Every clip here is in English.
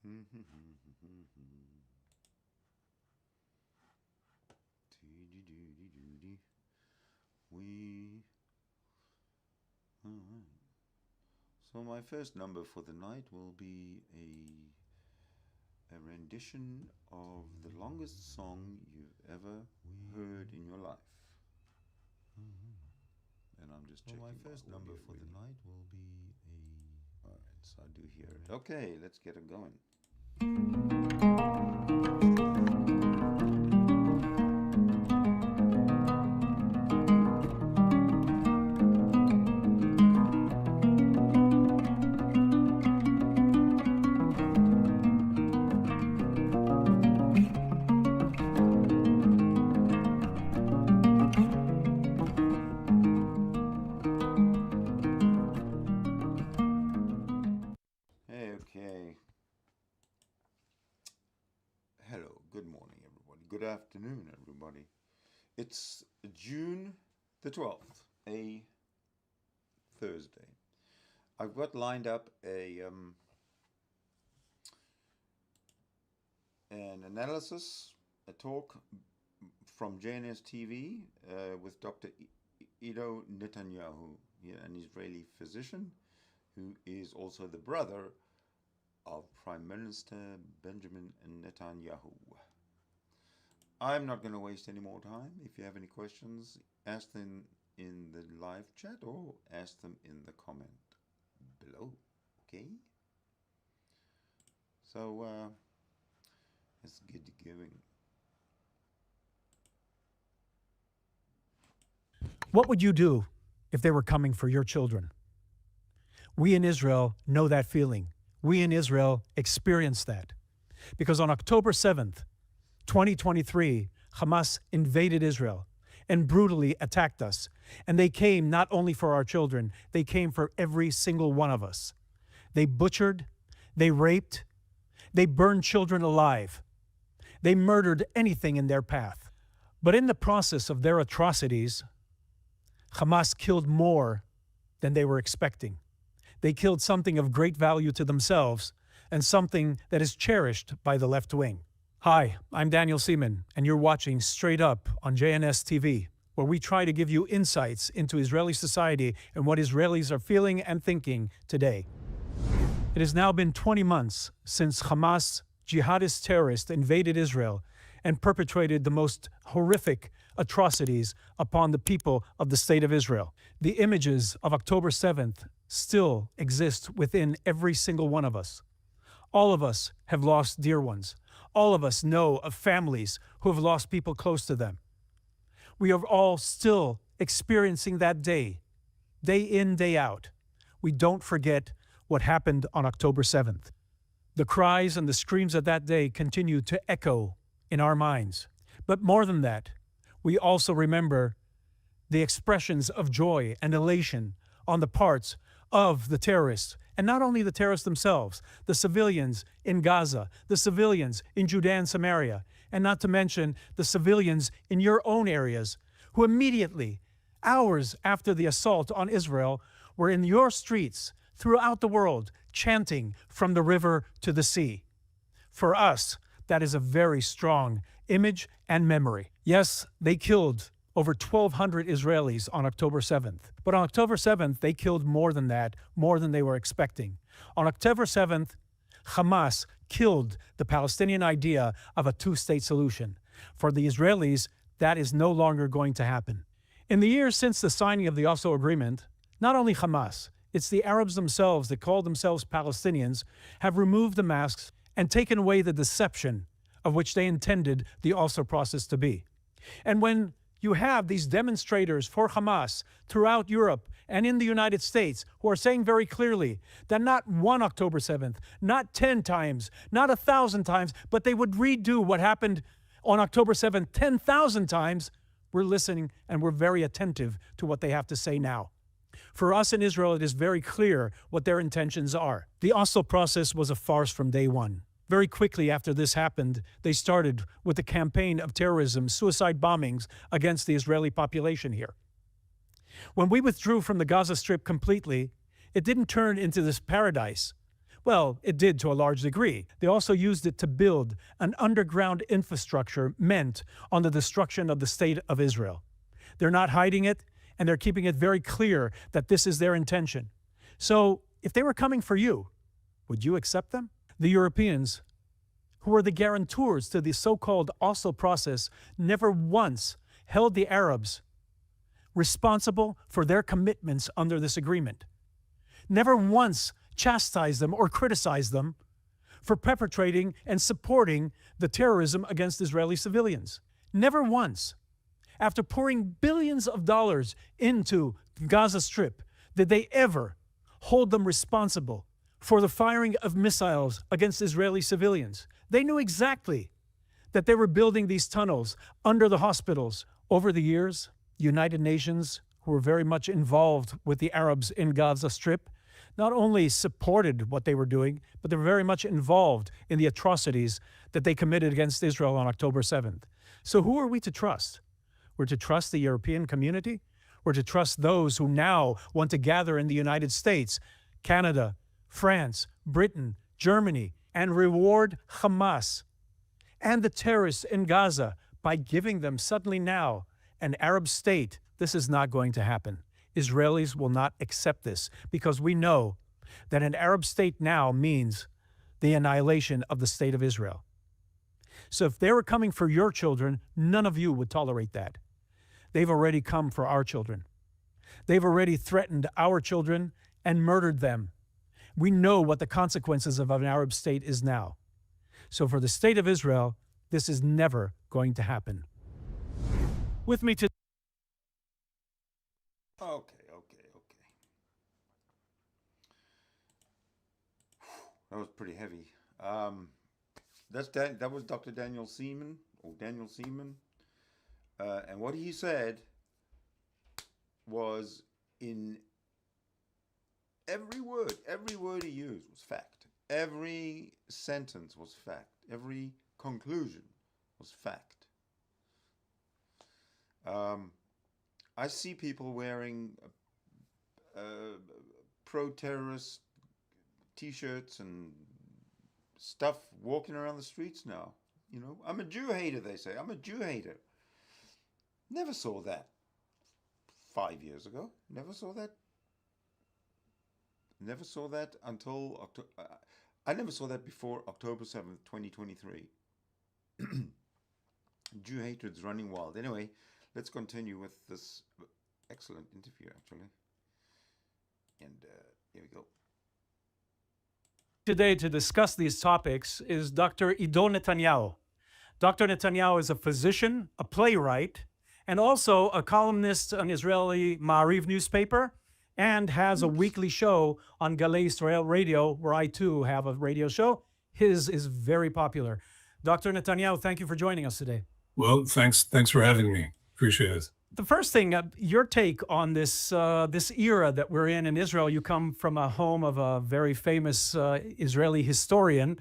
So my first number for the night will be a rendition of the longest song you've ever heard in your life. And I'm just checking. My first number for the night will be a... Alright, so I do hear it. Okay, let's get it going. Hello, good morning everybody, good afternoon everybody. It's June the 12th, a Thursday. I've got lined up an analysis, a talk from JNS TV with Dr. Iddo Netanyahu, an Israeli physician who is also the brother of Prime Minister Benjamin Netanyahu. I'm not going to waste any more time. If you have any questions, ask them in the live chat or ask them in the comment below, okay? So, let's get going. What would you do if they were coming for your children? We in Israel know that feeling. We in Israel experienced that. Because on October 7th, 2023, Hamas invaded Israel and brutally attacked us. And they came not only for our children, they came for every single one of us. They butchered, they raped, they burned children alive. They murdered anything in their path. But in the process of their atrocities, Hamas killed more than they were expecting. They killed something of great value to themselves and something that is cherished by the left wing. Hi, I'm Danny Seaman, and you're watching Straight Up on JNS TV, where we try to give you insights into Israeli society and what Israelis are feeling and thinking today. It has now been 20 months since Hamas jihadist terrorists invaded Israel and perpetrated the most horrific atrocities upon the people of the State of Israel. The images of October 7th still exist within every single one of us. All of us have lost dear ones. All of us know of families who have lost people close to them. We are all still experiencing that day in, day out. We don't forget what happened on October 7th. The cries and the screams of that day continue to echo in our minds. But more than that, we also remember the expressions of joy and elation on the parts of the terrorists, and not only the terrorists themselves, the civilians in Gaza, the civilians in Judea and Samaria, and not to mention the civilians in your own areas, who immediately, hours after the assault on Israel, were in your streets throughout the world, chanting from the river to the sea. For us, that is a very strong image and memory. Yes, they killed over 1,200 Israelis on October 7th. But on October 7th, they killed more than that, more than they were expecting. On October 7th, Hamas killed the Palestinian idea of a two-state solution. For the Israelis, that is no longer going to happen. In the years since the signing of the Oslo Agreement, not only Hamas, it's the Arabs themselves that call themselves Palestinians, have removed the masks and taken away the deception of which they intended the Oslo process to be. And when you have these demonstrators for Hamas throughout Europe and in the United States who are saying very clearly that not one October 7th, not 10 times, not 1,000 times, but they would redo what happened on October 7th 10,000 times, we're listening and we're very attentive to what they have to say now. For us in Israel, it is very clear what their intentions are. The Oslo process was a farce from day one. Very quickly after this happened, they started with a campaign of terrorism, suicide bombings against the Israeli population here. When we withdrew from the Gaza Strip completely, it didn't turn into this paradise. Well, it did to a large degree. They also used it to build an underground infrastructure meant on the destruction of the state of Israel. They're not hiding it, and they're keeping it very clear that this is their intention. So if they were coming for you, would you accept them? The Europeans, who were the guarantors to the so-called Oslo process, never once held the Arabs responsible for their commitments under this agreement. Never once chastised them or criticized them for perpetrating and supporting the terrorism against Israeli civilians. Never once. After pouring billions of dollars into Gaza Strip, did they ever hold them responsible for the firing of missiles against Israeli civilians. They knew exactly that they were building these tunnels under the hospitals. Over the years, United Nations, who were very much involved with the Arabs in Gaza Strip, not only supported what they were doing, but they were very much involved in the atrocities that they committed against Israel on October 7th. So who are we to trust? We're to trust the European community? We're to trust those who now want to gather in the United States, Canada, France, Britain, Germany, and reward Hamas and the terrorists in Gaza by giving them suddenly now an Arab state? This is not going to happen. Israelis will not accept this because we know that an Arab state now means the annihilation of the state of Israel. So if they were coming for your children, none of you would tolerate that. They've already come for our children. They've already threatened our children and murdered them. We know what the consequences of an Arab state is now. So for the state of Israel, this is never going to happen. With me today. Okay. That was pretty heavy. That was Dr. Daniel Seaman, and what he said was, in every word he used was fact. Every sentence was fact. Every conclusion was fact. I see people wearing pro-terrorist T-shirts and stuff walking around the streets now. You know, I'm a Jew hater, they say. I'm a Jew hater. Never saw that 5 years ago. Never saw that until October. I never saw that before October 7th, 2023. Jew hatred's running wild. Anyway, let's continue with this excellent interview, actually. And here we go. Today to discuss these topics is Dr. Iddo Netanyahu. Dr. Netanyahu is a physician, a playwright, and also a columnist on Israeli Ma'ariv newspaper, and has a weekly show on Galei Israel Radio, where I too have a radio show. His is very popular. Dr. Netanyahu, thank you for joining us today. Well, thanks for having me. Appreciate it. The first thing, your take on this era that we're in Israel. You come from a home of a very famous Israeli historian.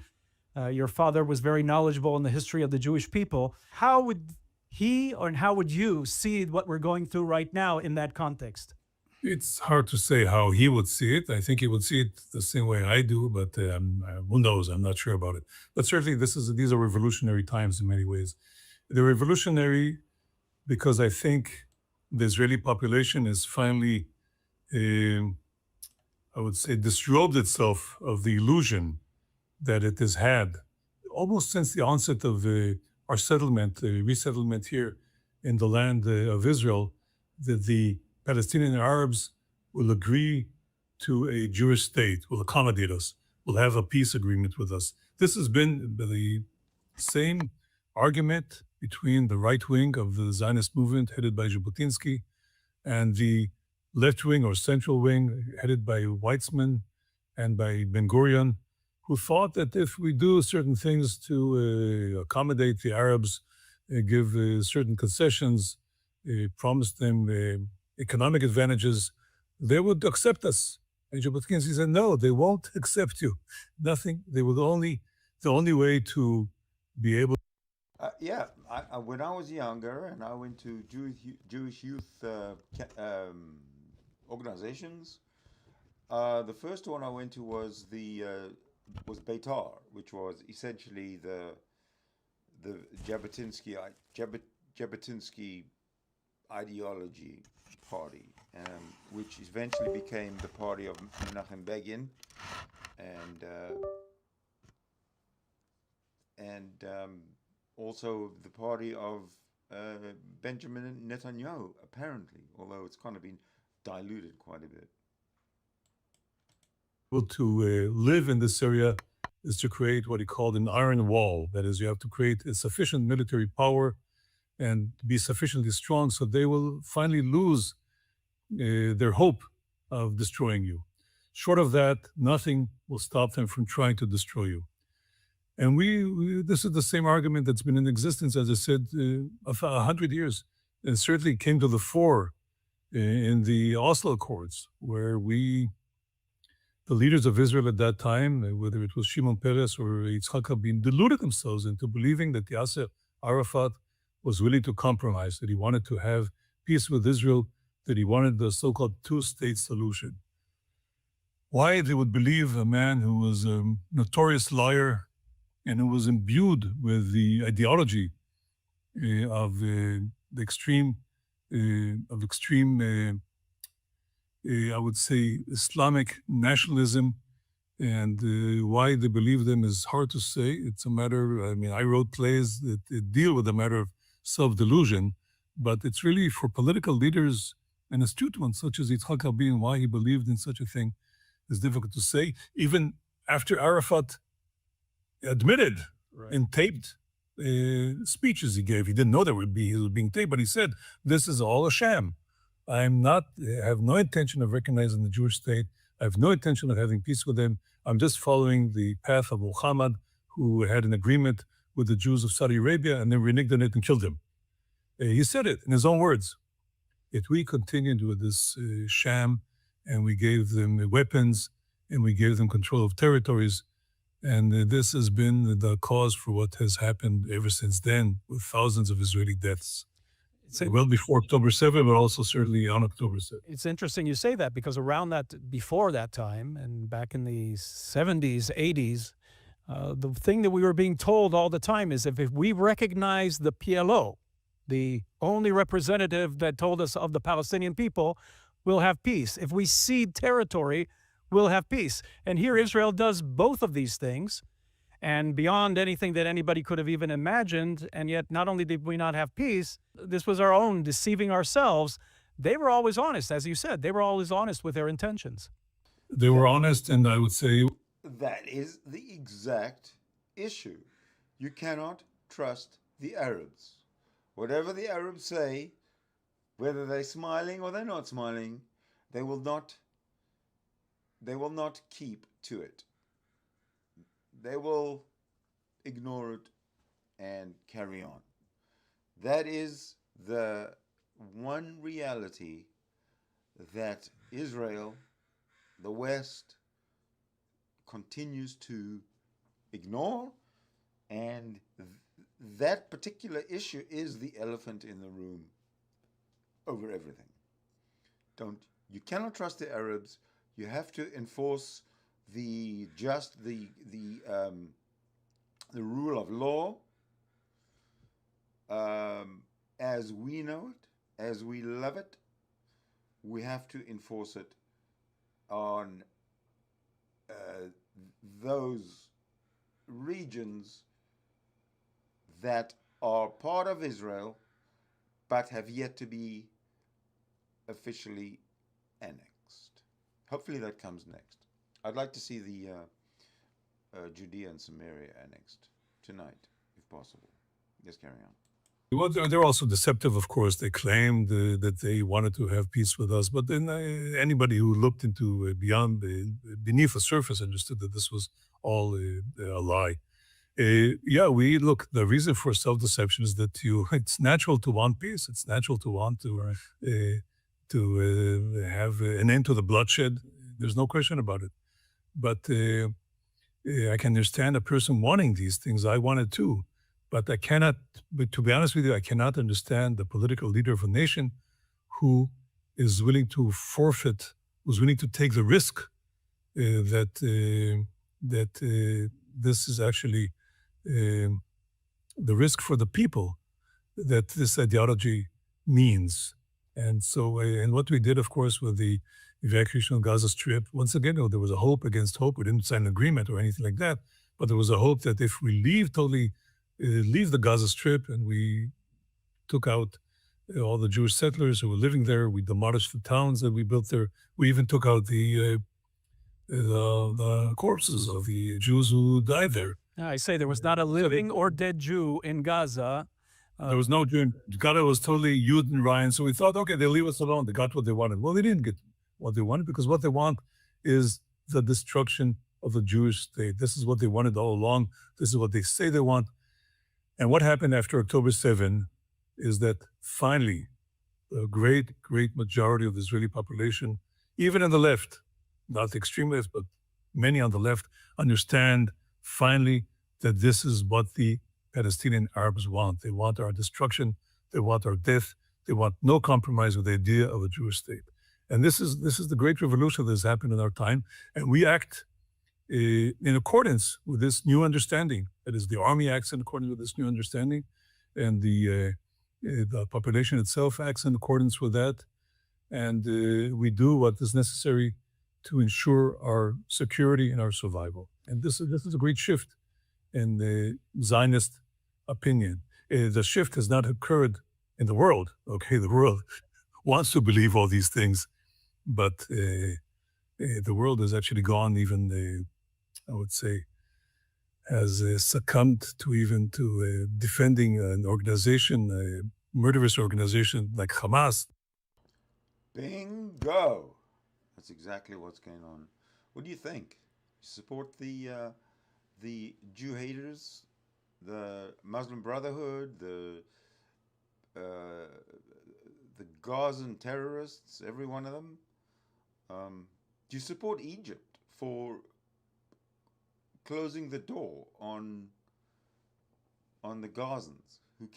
Your father was very knowledgeable in the history of the Jewish people. How would he, or how would you see what we're going through right now in that context? It's hard to say how he would see it. I think he would see it the same way I do, but who knows? I'm not sure about it. But certainly these are revolutionary times in many ways. They're revolutionary because I think the Israeli population is finally, I would say, disrobed itself of the illusion that it has had almost since the onset of our settlement, resettlement here in the land of Israel, that the Palestinian Arabs will agree to a Jewish state, will accommodate us, will have a peace agreement with us. This has been the same argument between the right wing of the Zionist movement headed by Jabotinsky and the left wing or central wing headed by Weizmann and by Ben-Gurion, who thought that if we do certain things to accommodate the Arabs, give certain concessions, promise them economic advantages, they would accept us. And Jabotinsky said, no, they won't accept you. Nothing. They will the only way to be able. When I was younger and I went to Jewish youth organizations, the first one I went to was the was Beitar, which was essentially the Jabotinsky ideology party, which eventually became the party of Menachem Begin, and also the party of Benjamin Netanyahu, apparently, although it's kind of been diluted quite a bit. To live in this area is to create what he called an iron wall. That is, you have to create a sufficient military power and be sufficiently strong so they will finally lose their hope of destroying you. Short of that, nothing will stop them from trying to destroy you. And this is the same argument that's been in existence, as I said, of 100 years. It certainly came to the fore in the Oslo Accords, where the leaders of Israel at that time, whether it was Shimon Peres or Yitzhak Rabin, deluded themselves into believing that Yasser Arafat was willing to compromise, that he wanted to have peace with Israel, that he wanted the so-called two-state solution. Why they would believe a man who was a notorious liar and who was imbued with the ideology of extreme, I would say, Islamic nationalism, and why they believe them is hard to say. It's a matter, I wrote plays that deal with the matter of self-delusion, but it's really for political leaders and astute ones such as Yitzhak Rabin, why he believed in such a thing is difficult to say. Even after Arafat admitted in taped speeches he gave, he didn't know he was being taped, but he said, "This is all a sham. I have no intention of recognizing the Jewish state. I have no intention of having peace with them. I'm just following the path of Muhammad, who had an agreement with the Jews of Saudi Arabia and then reneged on it and killed them." He said it in his own words. If we continued with this sham and we gave them weapons and we gave them control of territories, and this has been the cause for what has happened ever since then, with thousands of Israeli deaths. Well before October 7, but also certainly on October 7. It's interesting you say that, because before that time, and back in the 70s, 80s, the thing that we were being told all the time is if we recognize the PLO, the only representative that told us of the Palestinian people, we'll have peace. If we cede territory, we'll have peace. And here Israel does both of these things, and beyond anything that anybody could have even imagined. And yet, not only did we not have peace, this was our own deceiving ourselves. They were always honest, as you said. They were always honest with their intentions. They were honest, and I would say that is the exact issue. You cannot trust the Arabs. Whatever the Arabs say, whether they're smiling or they're not smiling, they will not keep to it. They will ignore it and carry on. That is the one reality that Israel, the West, continues to ignore, and that particular issue is the elephant in the room over everything. You cannot trust the Arabs. You have to enforce the rule of law as we know it, as we love it. We have to enforce it on those regions that are part of Israel but have yet to be officially annexed. Hopefully that comes next. I'd like to see the Judea and Samaria annexed tonight, if possible. Yes, carry on. Well, they're also deceptive, of course. They claimed that they wanted to have peace with us, but then anybody who looked into beneath the surface understood that this was all a lie. The reason for self-deception is that it's natural to want peace. It's natural to want to have an end to the bloodshed. There's no question about it. But I can understand a person wanting these things. I want it too. But to be honest with you, I cannot understand the political leader of a nation who is willing to forfeit, who's willing to take the risk that that this is actually um the risk for the people that this ideology means. And so, and what we did, of course, with the evacuation of Gaza Strip, once again, there was a hope against hope. We didn't sign an agreement or anything like that, but there was a hope that if we leave the Gaza Strip and we took out all the Jewish settlers who were living there, we demolished the towns that we built there. We even took out the corpses of the Jews who died there. I say there was not a living or dead Jew in Gaza. There was no Jew. Gaza was totally Judenrein. So we thought, okay, they'll leave us alone. They got what they wanted. Well, they didn't get what they wanted because what they want is the destruction of the Jewish state. This is what they wanted all along. This is what they say they want. And what happened after October 7 is that finally, a great majority of the Israeli population, even on the left, not the extreme left, but many on the left, understand finally that this is what the Palestinian Arabs want. They want our destruction. They want our death. They want no compromise with the idea of a Jewish state. And this is the great revolution that has happened in our time. And we act in accordance with this new understanding. That is, the army acts in accordance with this new understanding, and the population itself acts in accordance with that. And we do what is necessary to ensure our security and our survival. And this is a great shift in the Zionist opinion. The shift has not occurred in the world. Okay, the world wants to believe all these things, but the world has actually gone even, I would say, has succumbed to defending an organization, a murderous organization like Hamas. Bingo! That's exactly what's going on. What do you think? Support the Jew haters, the Muslim Brotherhood, the Gazan terrorists, every one of them? Do you support Egypt for closing the door on the Gazans who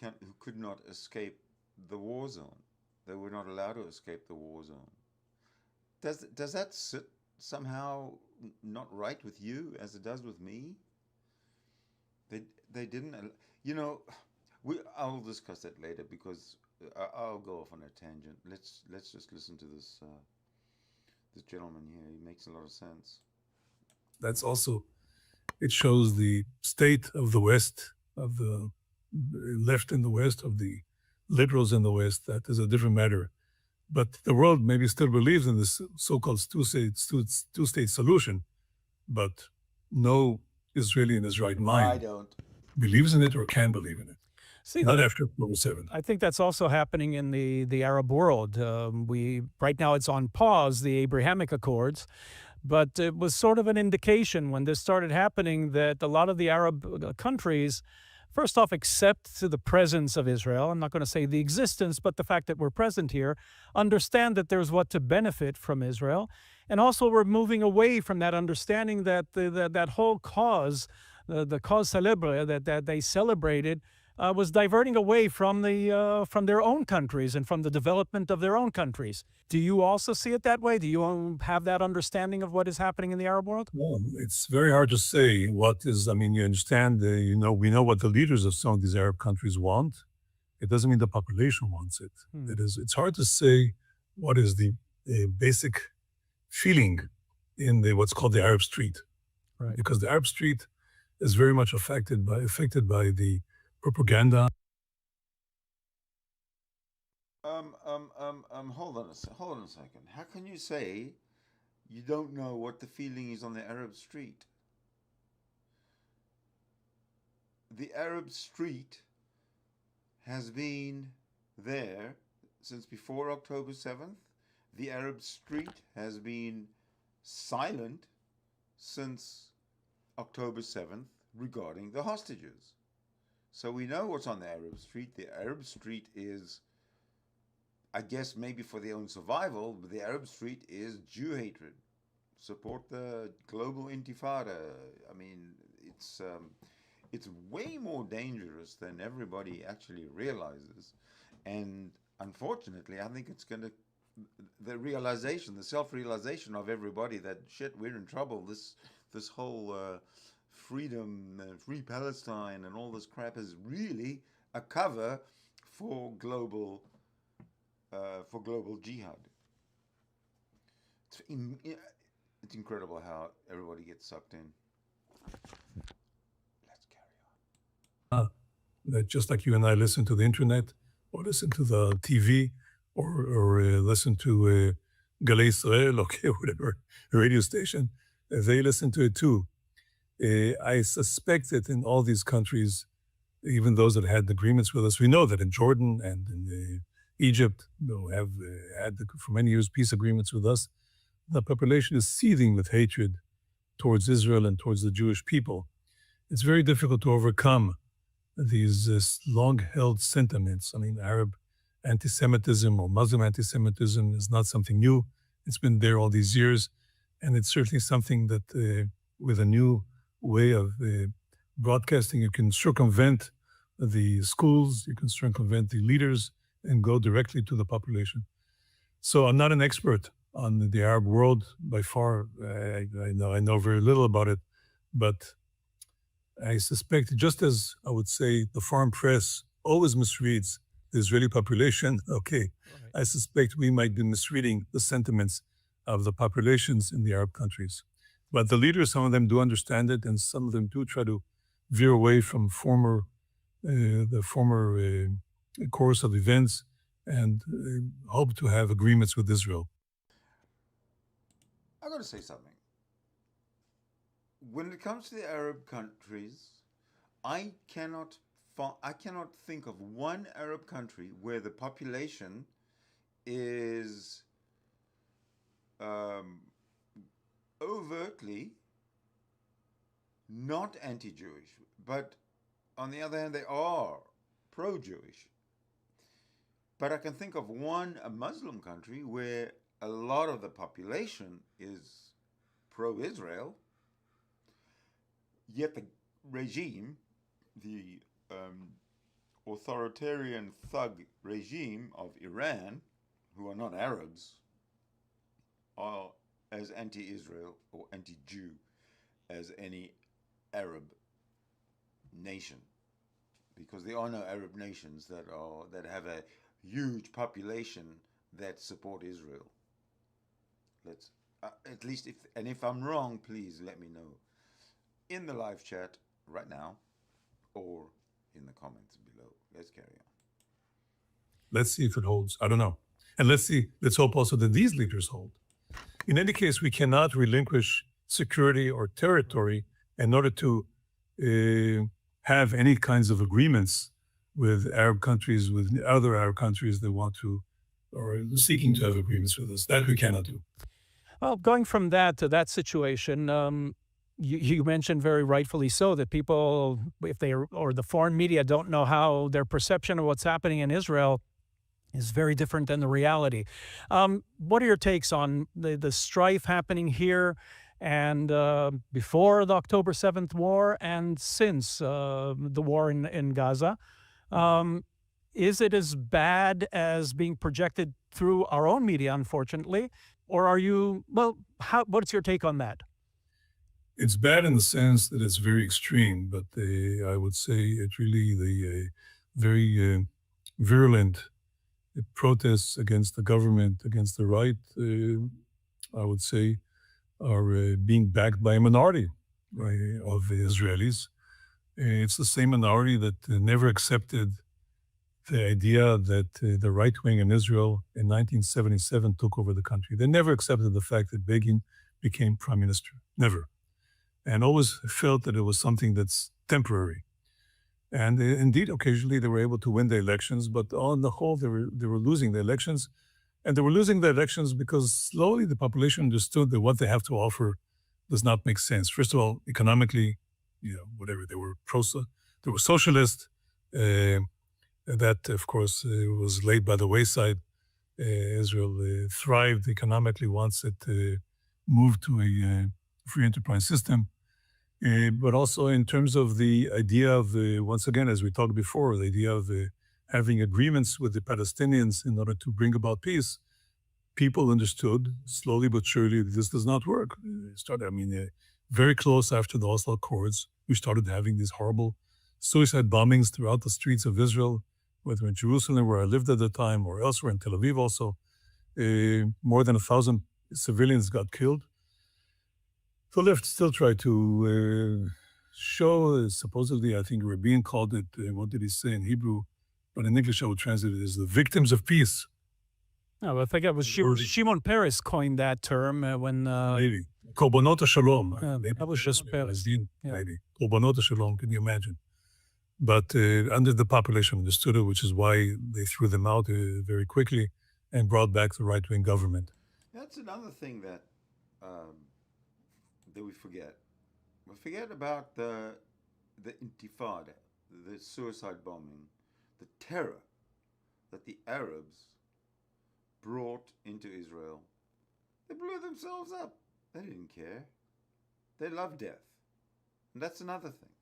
could not escape the war zone? They were not allowed to escape the war zone. Does that sit somehow not right with you as it does with me? They didn't, I'll discuss that later because I'll go off on a tangent. Let's just listen to this gentleman here. He makes a lot of sense. That's also, it shows the state of the West, of the left in the West, of the liberals in the West. That is a different matter. But the world maybe still believes in this so-called two-state solution, but no Israeli in his right mind I don't. believes in it or can believe in it. See, Not after October 7. I think that's also happening in the Arab world. Right now it's on pause, the Abrahamic Accords, but it was sort of an indication when this started happening that a lot of the Arab countries, first off, accept the presence of Israel. I'm not going to say the existence, but the fact that we're present here, understand that there's what to benefit from Israel, and also we're moving away from that understanding that that whole cause, the cause célèbre that they celebrated, was diverting away from their own countries and from the development of their own countries. Do you also see it that way? Do you have that understanding of what is happening in the Arab world? Well, it's very hard to say what is, you understand, we know what the leaders of some of these Arab countries want. It doesn't mean the population wants it. It's hard to say what is the basic feeling in what's called the Arab street. Right. Because the Arab street is very much affected by the propaganda. Hold on a second. How can you say you don't know what the feeling is on the Arab street? The Arab street has been there since before October 7th. The Arab street has been silent since October 7th regarding the hostages. So we know what's on the Arab street. The Arab street is, I guess, maybe for their own survival, but the Arab street is Jew hatred. Support the global intifada. I mean, it's way more dangerous than everybody actually realizes. And unfortunately, I think it's going to, the self-realization of everybody that, shit, we're in trouble. this whole freedom, free Palestine, and all this crap is really a cover for global jihad. It's incredible how everybody gets sucked in. Let's carry on. That just like you and I listen to the internet, or listen to the TV, or listen to Galei Israel, okay, whatever, radio station, they listen to it too. I suspect that in all these countries, even those that had agreements with us, we know that in Jordan and in Egypt, who have had for many years peace agreements with us, the population is seething with hatred towards Israel and towards the Jewish people. It's very difficult to overcome these long-held sentiments. I mean, Arab anti-Semitism or Muslim anti-Semitism is not something new. It's been there all these years, and it's certainly something that with a new way of broadcasting, you can circumvent the schools, you can circumvent the leaders, and go directly to the population. So I'm not an expert on the Arab world by far. I know very little about it, but I suspect, just as I would say the foreign press always misreads the Israeli population, okay, right. I suspect we might be misreading the sentiments of the populations in the Arab countries. But the leaders, some of them do understand it, and some of them do try to veer away from the former course of events and hope to have agreements with Israel. I got to say something. When it comes to the Arab countries, I cannot think of one Arab country where the population is overtly not anti-Jewish, but on the other hand, they are pro-Jewish. But I can think of a Muslim country where a lot of the population is pro-Israel, yet the regime, the authoritarian thug regime of Iran, who are not Arabs, are as anti-Israel or anti-Jew as any Arab nation, because there are no Arab nations that have a huge population that support Israel. Let's at least, if I'm wrong, please let me know in the live chat right now or in the comments below. Let's carry on. Let's see if it holds. I don't know. And let's hope also that these leaders hold. In any case, we cannot relinquish security or territory in order to have any kinds of agreements with Arab countries, with other Arab countries that want to or seeking to have agreements with us. That we cannot do. Well, going from that to that situation, you mentioned very rightfully so that people, if they or the foreign media don't know how their perception of what's happening in Israel is very different than the reality. What are your takes on the strife happening here and before the October 7th war and since the war in Gaza? Is it as bad as being projected through our own media, unfortunately? Or are you, what's your take on that? It's bad in the sense that it's very extreme, but I would say it's really the very virulent protests against the government, against the right, I would say, are being backed by a minority of the Israelis. It's the same minority that never accepted the idea that the right wing in Israel in 1977 took over the country. They never accepted the fact that Begin became prime minister, never. And always felt that it was something that's temporary. And indeed, occasionally they were able to win the elections, but on the whole, they were losing the elections. And they were losing the elections because slowly the population understood that what they have to offer does not make sense. First of all, economically, whatever, they were socialist. That, of course, was laid by the wayside. Israel thrived economically once it moved to a free enterprise system. But also in terms of the idea of, once again, as we talked before, the idea of having agreements with the Palestinians in order to bring about peace, people understood slowly but surely this does not work. very close after the Oslo Accords, we started having these horrible suicide bombings throughout the streets of Israel, whether in Jerusalem, where I lived at the time, or elsewhere in Tel Aviv also. More than 1,000 civilians got killed. The left still tried to show, supposedly, I think Rabin called it, what did he say in Hebrew? But in English, I would translate it as the victims of peace. No, I think it was Shimon Peres coined that term when... Maybe. Korbanot Shalom. that was just Peres. Maybe. Korbanot Shalom, can you imagine? But under the population understood it, which is why they threw them out very quickly and brought back the right-wing government. That's another thing that we forget. We forget about the intifada, the suicide bombing, the terror that the Arabs brought into Israel. They blew themselves up. They didn't care. They loved death. And that's another thing.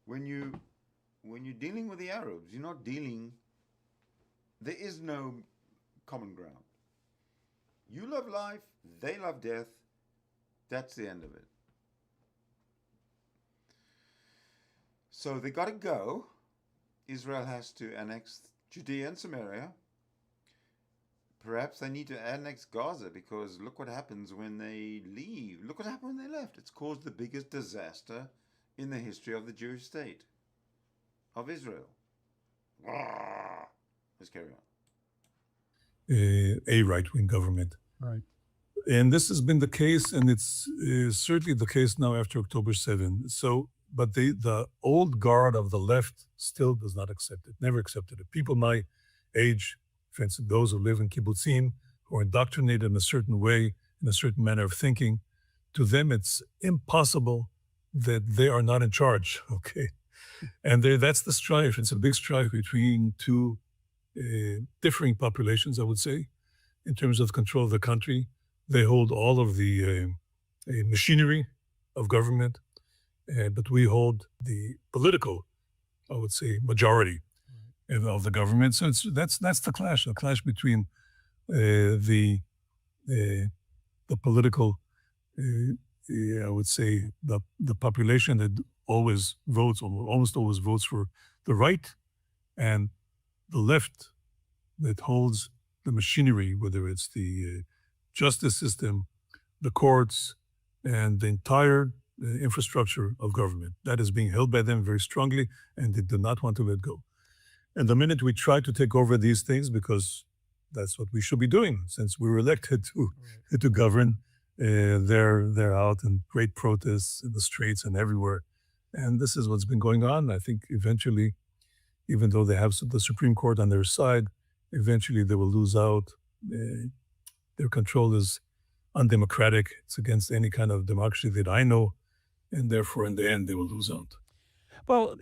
When you're dealing with the Arabs, you're not dealing... There is no common ground. You love life, they love death. That's the end of it. So they got to go. Israel has to annex Judea and Samaria. Perhaps they need to annex Gaza, because look what happens when they leave. Look what happened when they left. It's caused the biggest disaster in the history of the Jewish state, of Israel. Let's carry on. A right-wing government. Right. And this has been the case, and it's certainly the case now after October 7. So, but the old guard of the left still does not accept it, never accepted it. People my age, for instance, those who live in kibbutzim, who are indoctrinated in a certain way, in a certain manner of thinking, to them it's impossible that they are not in charge, okay? And that's the strife. It's a big strife between two differing populations, I would say, in terms of control of the country. They hold all of the machinery of government, but we hold the political, I would say, majority of the government. So that's the clash between the political, I would say, the population that always votes, or almost always votes for the right, and the left that holds the machinery, whether it's the justice system, the courts, and the entire infrastructure of government. That is being held by them very strongly, and they do not want to let go. And the minute we try to take over these things, because that's what we should be doing, since we were elected to govern, they're out in great protests in the streets and everywhere. And this is what's been going on. I think eventually, even though they have the Supreme Court on their side, eventually they will lose out. Their control is undemocratic. It's against any kind of democracy that I know. And therefore, in the end, they will lose out. Well,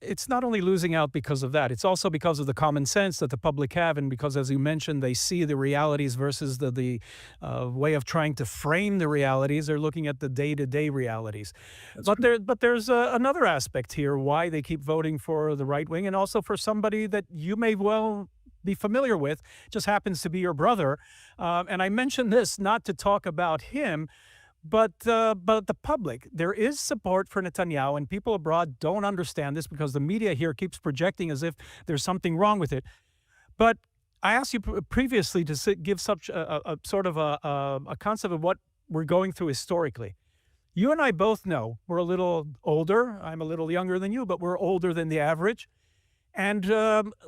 it's not only losing out because of that, it's also because of the common sense that the public have, and because, as you mentioned, they see the realities versus the way of trying to frame the realities. They're looking at the day-to-day realities. But there's another aspect here, why they keep voting for the right wing, and also for somebody that you may well be familiar with, just happens to be your brother. And I mention this not to talk about him, but the public. There is support for Netanyahu, and people abroad don't understand this because the media here keeps projecting as if there's something wrong with it. But I asked you previously to give such a sort of a concept of what we're going through historically. You and I both know we're a little older. I'm a little younger than you, but we're older than the average. And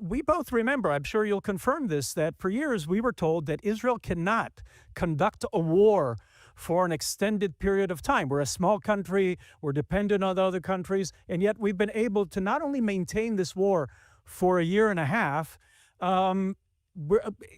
we both remember, I'm sure you'll confirm this, that for years we were told that Israel cannot conduct a war for an extended period of time. We're a small country, we're dependent on other countries, and yet we've been able to not only maintain this war for a year and a half,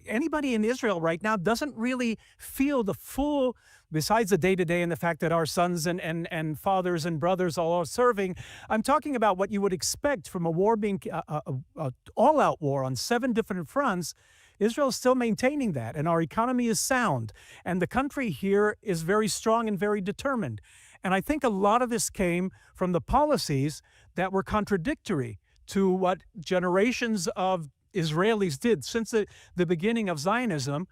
anybody in Israel right now doesn't really feel the full, besides the day-to-day and the fact that our sons and fathers and brothers all are serving. I'm talking about what you would expect from a war being an all-out war on 7 different fronts. Israel is still maintaining that, and our economy is sound, and the country here is very strong and very determined. And I think a lot of this came from the policies that were contradictory to what generations of Israelis did since the beginning of Zionism.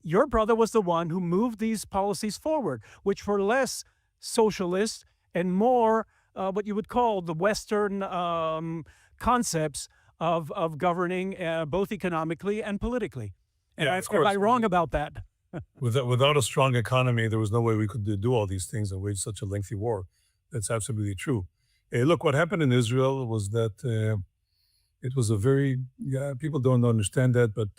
Your brother was the one who moved these policies forward, which were less socialist and more what you would call the Western concepts of governing both economically and politically. And Yeah, am of course. I wrong about that? Without a strong economy, there was no way we could do all these things and wage such a lengthy war. That's absolutely true. Look, what happened in Israel was that it was a very, people don't understand that, but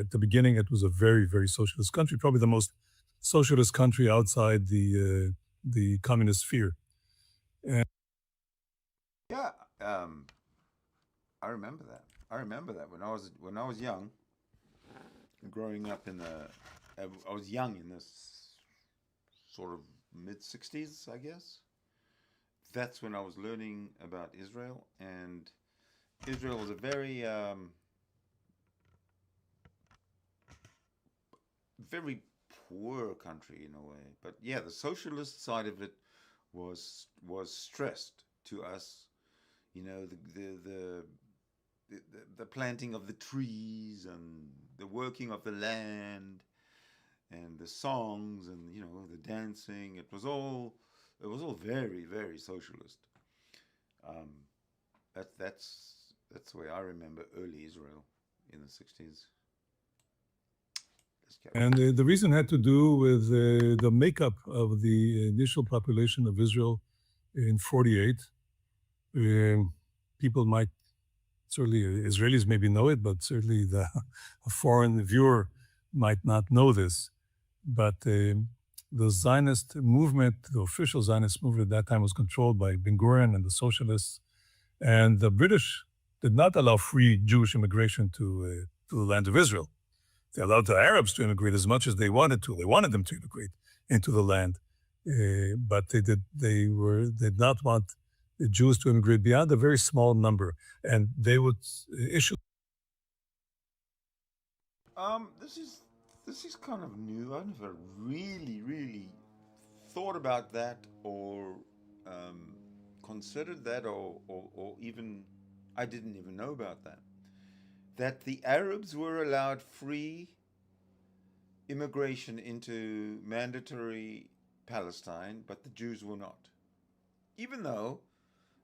at the beginning, it was a very, very socialist country, probably the most socialist country outside the communist sphere. Yeah, I remember that. I remember that when I was young, growing up in I was young in this sort of mid-60s, I guess. That's when I was learning about Israel, and Israel was a very, very poor country in a way. But yeah, the socialist side of it was stressed to us. You know, the planting of the trees and the working of the land and the songs and the dancing. It was all very, very socialist. That's the way I remember early Israel in the 60s. And the reason had to do with the makeup of the initial population of Israel in 48. People might, certainly Israelis maybe know it, but certainly a foreign viewer might not know this. But the Zionist movement, the official Zionist movement at that time was controlled by Ben-Gurion and the socialists. And the British did not allow free Jewish immigration to the land of Israel. They allowed the Arabs to immigrate as much as they wanted to. They wanted them to immigrate into the land. But they did not want the Jews to immigrate beyond a very small number. And they would issue. This is kind of new. I never really thought about that or considered that or even, I didn't even know about that. That the Arabs were allowed free immigration into mandatory Palestine, but the Jews were not. Even though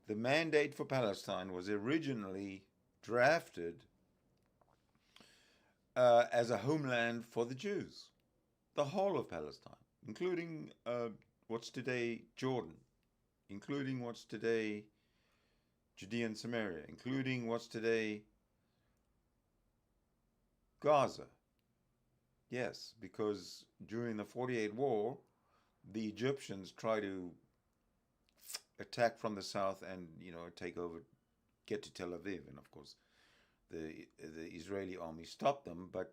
the mandate for Palestine was originally drafted as a homeland for the Jews, the whole of Palestine, including what's today Jordan, including what's today Judea and Samaria, including what's today Gaza. Yes, because during the 48 war, the Egyptians tried to attack from the south and take over, get to Tel Aviv, and of course the Israeli army stopped them, but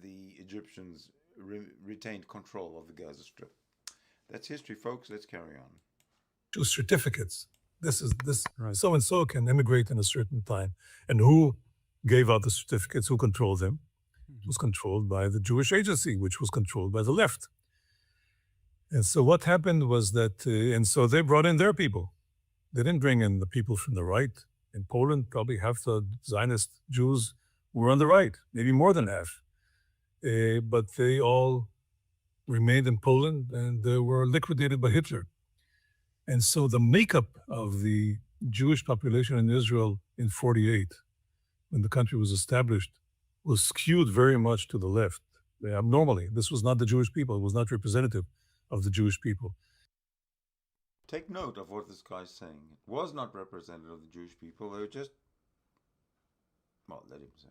the Egyptians retained control of the Gaza Strip. That's history, folks. Let's carry on. Certificates. This Right. so and so can immigrate in a certain time, and who gave out the certificates? Who controlled them? It was controlled by the Jewish Agency, which was controlled by the left. And so what happened was that, and so they brought in their people. They didn't bring in the people from the right. In Poland, probably half the Zionist Jews were on the right, maybe more than half. But they all remained in Poland and they were liquidated by Hitler. And so the makeup of the Jewish population in Israel in 48, when the country was established, was skewed very much to the left. Abnormally, this was not the Jewish people. It was not representative of the Jewish people. Take note of what this guy's saying. It was not representative of the Jewish people. They were just, well, let him say.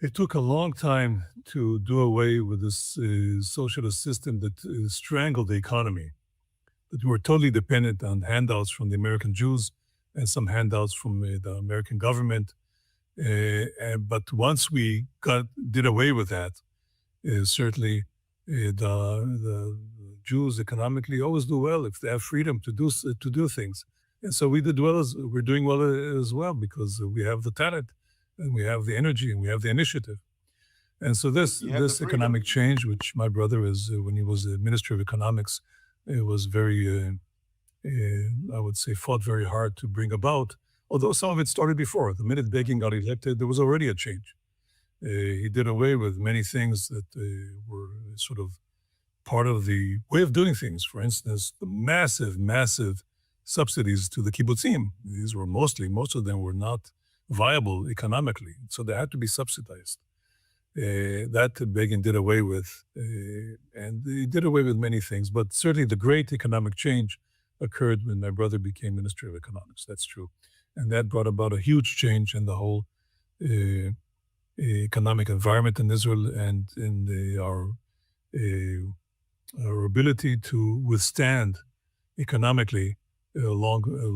It took a long time to do away with this socialist system that strangled the economy. That we were totally dependent on handouts from the American Jews and some handouts from the American government. But once we did away with that, certainly the Jews economically always do well if they have freedom to do things. And so we did well, we're doing well as well, because we have the talent and we have the energy and we have the initiative. And so this economic change, which my brother is, when he was the Minister of Economics, it was very, I would say, fought very hard to bring about. Although some of it started before. The minute Begin got elected, there was already a change. He did away with many things that were sort of part of the way of doing things. For instance, the massive subsidies to the kibbutzim. These were most of them were not viable economically, so they had to be subsidized. That Begin did away with, and he did away with many things, but certainly the great economic change occurred when my brother became Minister of Economics. That's true. And that brought about a huge change in the whole economic environment in Israel and in our ability to withstand economically a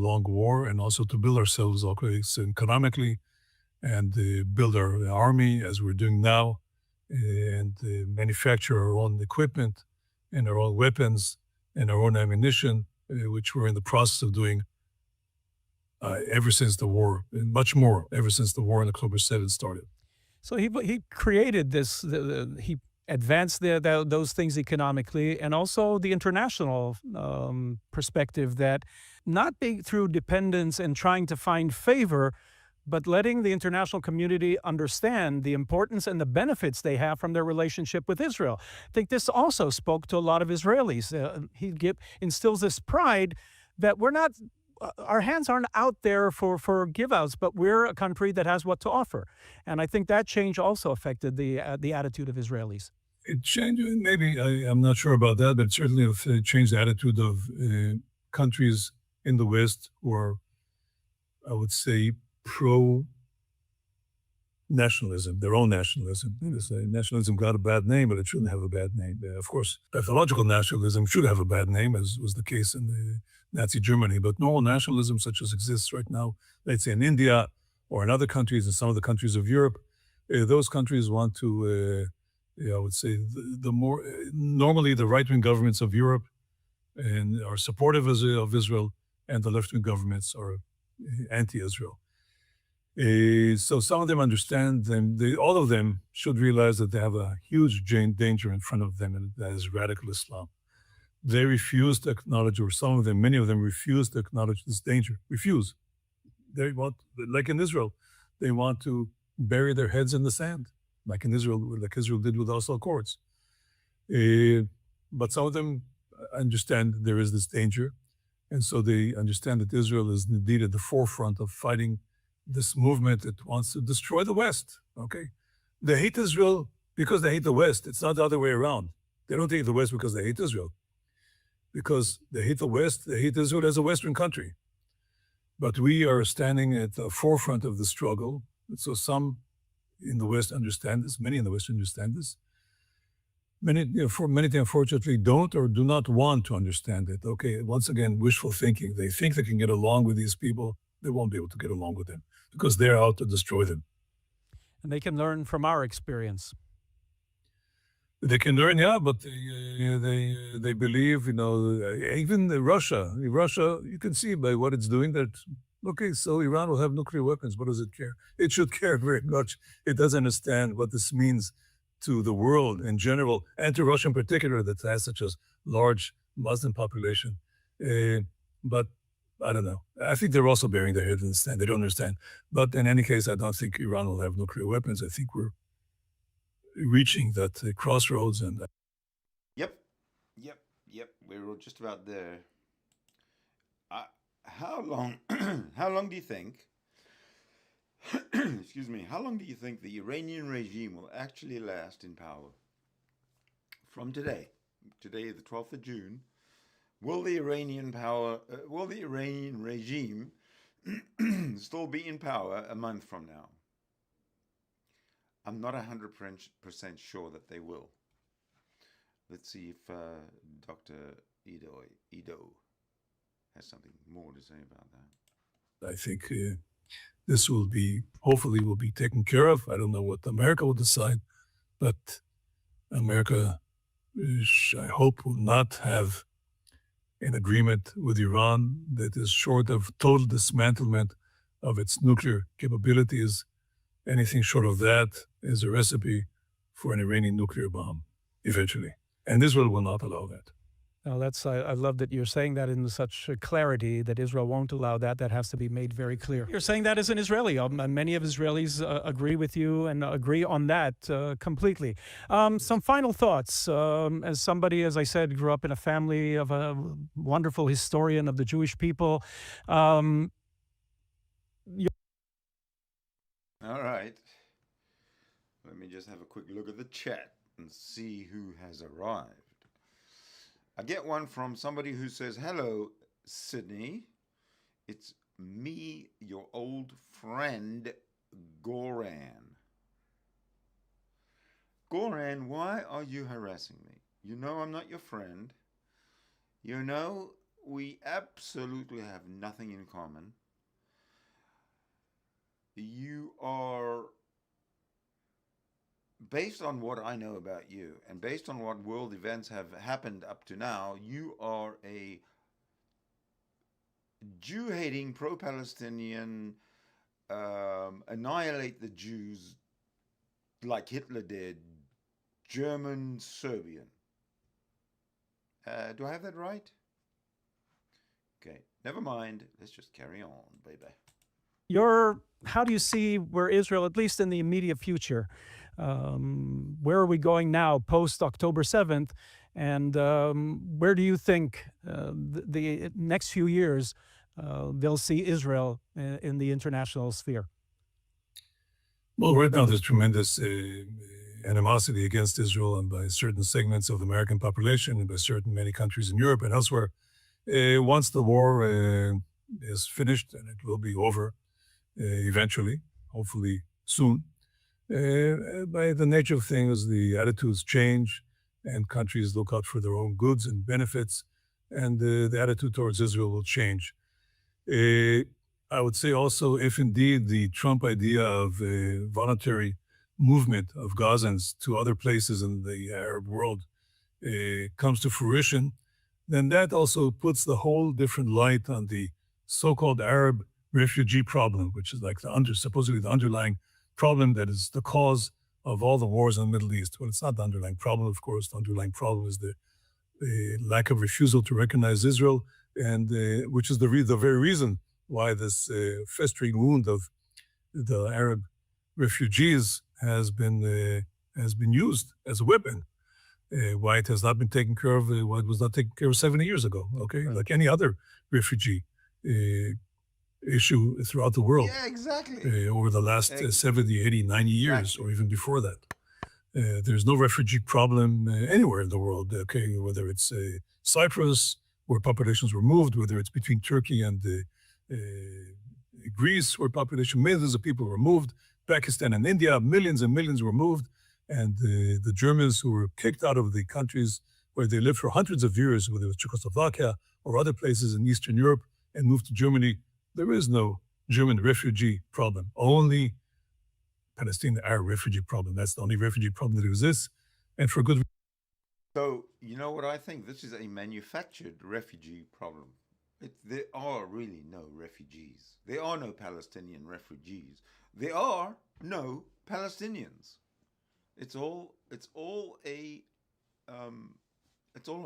long war, and also to build ourselves economically and build our army as we're doing now, and manufacture our own equipment and our own weapons and our own ammunition, which we're in the process of doing ever since the war, and much more ever since the war on October 7th started. So he created this, he advanced those things economically, and also the international perspective that not being through dependence and trying to find favor, but letting the international community understand the importance and the benefits they have from their relationship with Israel. I think this also spoke to a lot of Israelis. He instills this pride that we're not, our hands aren't out there for give-outs, but we're a country that has what to offer. And I think that change also affected the attitude of Israelis. It changed, maybe, I'm not sure about that, but certainly it changed the attitude of countries in the West who are, I would say, pro-nationalism, their own nationalism. Nationalism got a bad name, but it shouldn't have a bad name. Of course, pathological nationalism should have a bad name, as was the case in the Nazi Germany, but normal nationalism such as exists right now, let's say in India or in other countries, in some of the countries of Europe, those countries want to, I would say, normally the right-wing governments of Europe and are supportive of Israel, and the left-wing governments are anti-Israel. So some of them understand them. All of them should realize that they have a huge danger in front of them, and that is radical Islam. They refuse to acknowledge, or some of them, many of them refuse to acknowledge this danger. Refuse. They want, like in Israel, they want to bury their heads in the sand, like in Israel, like Israel did with Oslo Accords. But some of them understand there is this danger, and so they understand that Israel is indeed at the forefront of fighting this movement that wants to destroy the West, okay? They hate Israel because they hate the West. It's not the other way around. They don't hate the West because they hate Israel. Because they hate the West, they hate Israel as a Western country. But we are standing at the forefront of the struggle. So some in the West understand this, many in the West understand this. Many, unfortunately, don't or do not want to understand it. Okay, once again, wishful thinking. They think they can get along with these people. They won't be able to get along with them because they're out to destroy them. And they can learn from our experience. They can learn, yeah, but they believe, even Russia, you can see by what it's doing that, okay, so Iran will have nuclear weapons. What does it care? It should care very much. It doesn't understand what this means to the world in general, and to Russia in particular, that has such a large Muslim population. But I don't know. I think they're also burying their heads in the sand. They don't understand. But in any case, I don't think Iran will have nuclear weapons. I think we're reaching that crossroads. And Yep. We're just about there. How long do you think, excuse me, how long do you think the Iranian regime will actually last in power? From today, the 12th of June, will the Iranian regime still be in power a month from now? I'm not 100% sure that they will. Let's see if Dr. Iddo has something more to say about that. I think this hopefully will be taken care of. I don't know what America will decide, but America, I hope, will not have an agreement with Iran that is short of total dismantlement of its nuclear capabilities. Anything short of that is a recipe for an Iranian nuclear bomb, eventually. And Israel will not allow that. Well, I love that you're saying that in such clarity that Israel won't allow that. That has to be made very clear. You're saying that as an Israeli. Many of Israelis agree with you and agree on that completely. Some final thoughts. As somebody, as I said, grew up in a family of a wonderful historian of the Jewish people. All right. Let me just have a quick look at the chat and see who has arrived. I get one from somebody who says, "Hello, Sydney. It's me, your old friend, Goran." Goran, why are you harassing me? You know I'm not your friend. You know we absolutely have nothing in common. You are, based on what I know about you and based on what world events have happened up to now, you are a Jew-hating, pro-Palestinian, annihilate the Jews like Hitler did, German Serbian. Do I have that right? Okay, never mind. Let's just carry on, baby. How do you see where Israel, at least in the immediate future, where are we going now post October 7th? And where do you think the next few years they'll see Israel in the international sphere? Well, right now there's tremendous animosity against Israel and by certain segments of the American population and by many countries in Europe and elsewhere. Once the war is finished, and it will be over eventually, hopefully soon, by the nature of things, the attitudes change and countries look out for their own goods and benefits, and the attitude towards Israel will change. I would say also, if indeed the Trump idea of a voluntary movement of Gazans to other places in the Arab world comes to fruition, then that also puts the whole different light on the so-called Arab refugee problem, which is like supposedly the underlying problem that is the cause of all the wars in the Middle East. Well, it's not the underlying problem, of course. The underlying problem is the lack of refusal to recognize Israel, and which is the very reason why this festering wound of the Arab refugees has been used as a weapon. Why it has not been taken care of, why it was not taken care of 70 years ago, okay? Right. Like any other refugee issue throughout the world. Yeah, exactly. Over the last 70, 80, 90 years, exactly. Or even before that. There's no refugee problem anywhere in the world, okay? Whether it's Cyprus, where populations were moved, whether it's between Turkey and Greece, where millions of people were moved, Pakistan and India, millions and millions were moved, and the Germans who were kicked out of the countries where they lived for hundreds of years, whether it was Czechoslovakia or other places in Eastern Europe, and moved to Germany. There is no German refugee problem, only Palestinian Arab refugee problem. That's the only refugee problem that exists, and for good reason. So, you know what I think? This is a manufactured refugee problem. There are really no refugees. There are no Palestinian refugees. There are no Palestinians. It's all a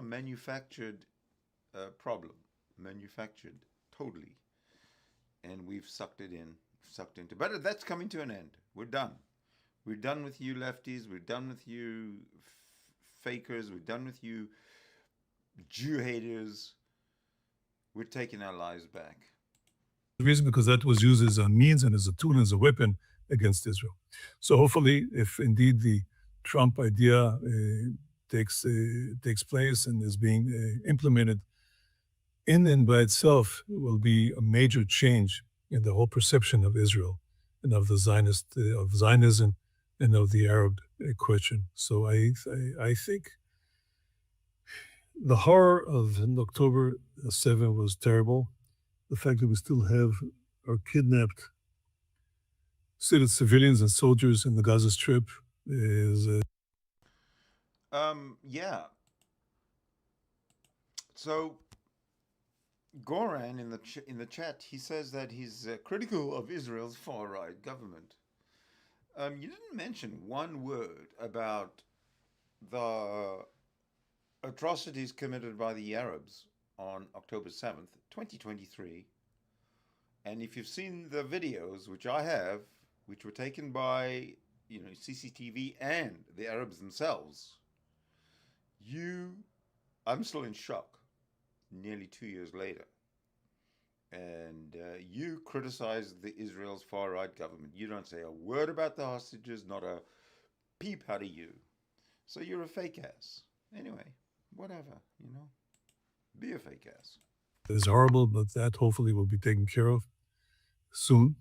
manufactured problem, manufactured totally, and we've sucked into. But that's coming to an end. We're done. We're done with you lefties. We're done with you fakers. We're done with you Jew haters. We're taking our lives back. The reason, because that was used as a means and as a tool and as a weapon against Israel. So hopefully, if indeed the Trump idea takes place and is being implemented, in and by itself will be a major change in the whole perception of Israel and of the Zionism and of the Arab question. So I think the horror of October 7 was terrible. The fact that we still have our kidnapped civilians and soldiers in the Gaza Strip is. Yeah. So Goran in the chat, he says that he's critical of Israel's far-right government. You didn't mention one word about atrocities committed by the Arabs on October 7th, 2023. And if you've seen the videos, which I have, which were taken by, CCTV and the Arabs themselves, I'm still in shock nearly 2 years later. And you criticize the Israel's far-right government. You don't say a word about the hostages, not a peep out of you. So you're a fake ass. Anyway, whatever, be a fake ass. It's horrible, but that hopefully will be taken care of soon.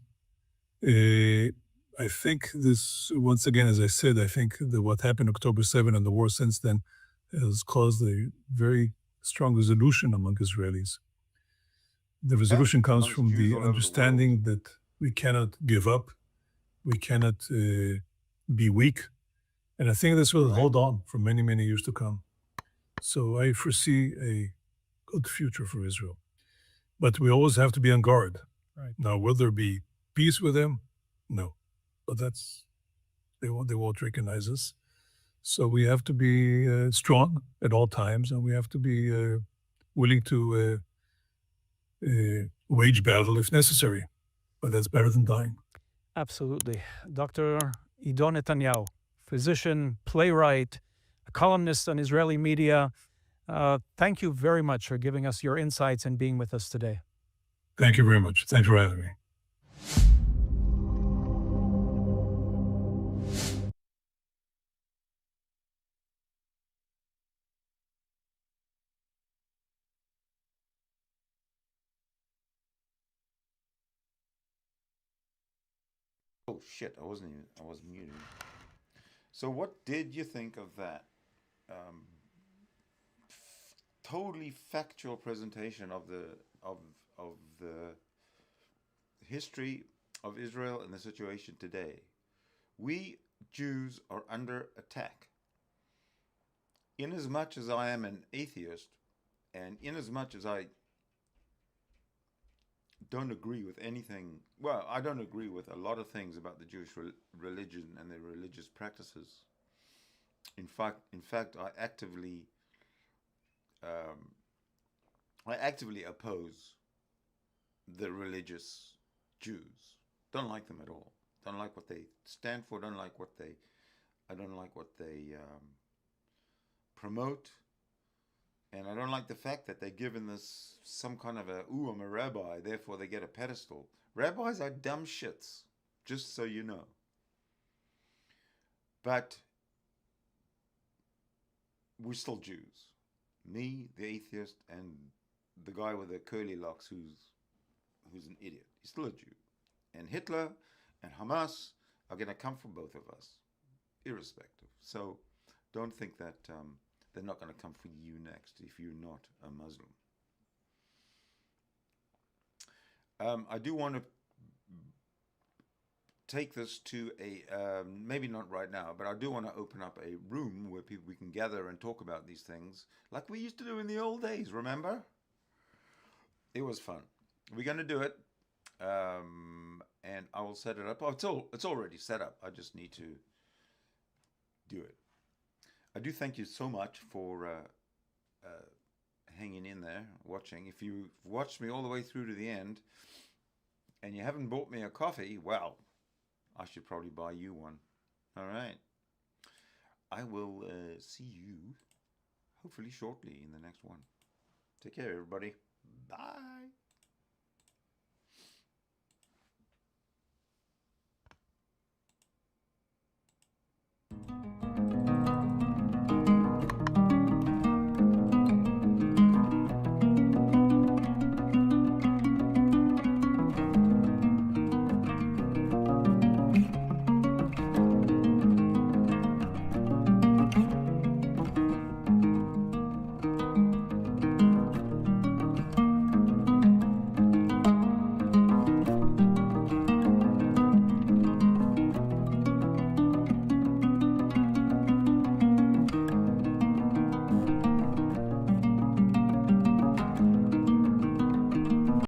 I think this, once again, as I said, I think that what happened October 7 and the war since then has caused a very strong resolution among Israelis. The resolution comes from the understanding that we cannot give up, we cannot be weak, and I think this will hold on for many, many years to come. So I foresee a good future for Israel. But we always have to be on guard. Right. Now, will there be peace with them? No. But they won't recognize us. So we have to be strong at all times, and we have to be willing to wage battle if necessary. But that's better than dying. Absolutely. Dr. Iddo Netanyahu, physician, playwright, a columnist on Israeli media. Thank you very much for giving us your insights and being with us today. Thank you very much. Thanks for having me. Oh shit, I was muted. So what did you think of that totally factual presentation of the history of Israel and the situation today? We Jews are under attack. Inasmuch as I am an atheist, and inasmuch as I don't agree with anything, well, I don't agree with a lot of things about the Jewish religion and their religious practices. In fact, I actively oppose the religious Jews. Don't like them at all. Don't like what they stand for. I don't like what they promote. And I don't like the fact that they're given this some kind of I'm a rabbi, therefore they get a pedestal. Rabbis are dumb shits, just so you know. But we're still Jews. Me, the atheist, and the guy with the curly locks who's an idiot. He's still a Jew. And Hitler and Hamas are going to come for both of us, irrespective. So don't think that they're not going to come for you next if you're not a Muslim. I do want to take this to maybe not right now, but I do want to open up a room where we can gather and talk about these things like we used to do in the old days, remember? It was fun. We're going to do it, and I will set it up. Oh, it's already set up. I just need to do it. I do thank you so much for hanging in there, watching. If you watched me all the way through to the end and you haven't bought me a coffee, well, I should probably buy you one. All right. I will see you hopefully shortly in the next one. Take care, everybody. Bye.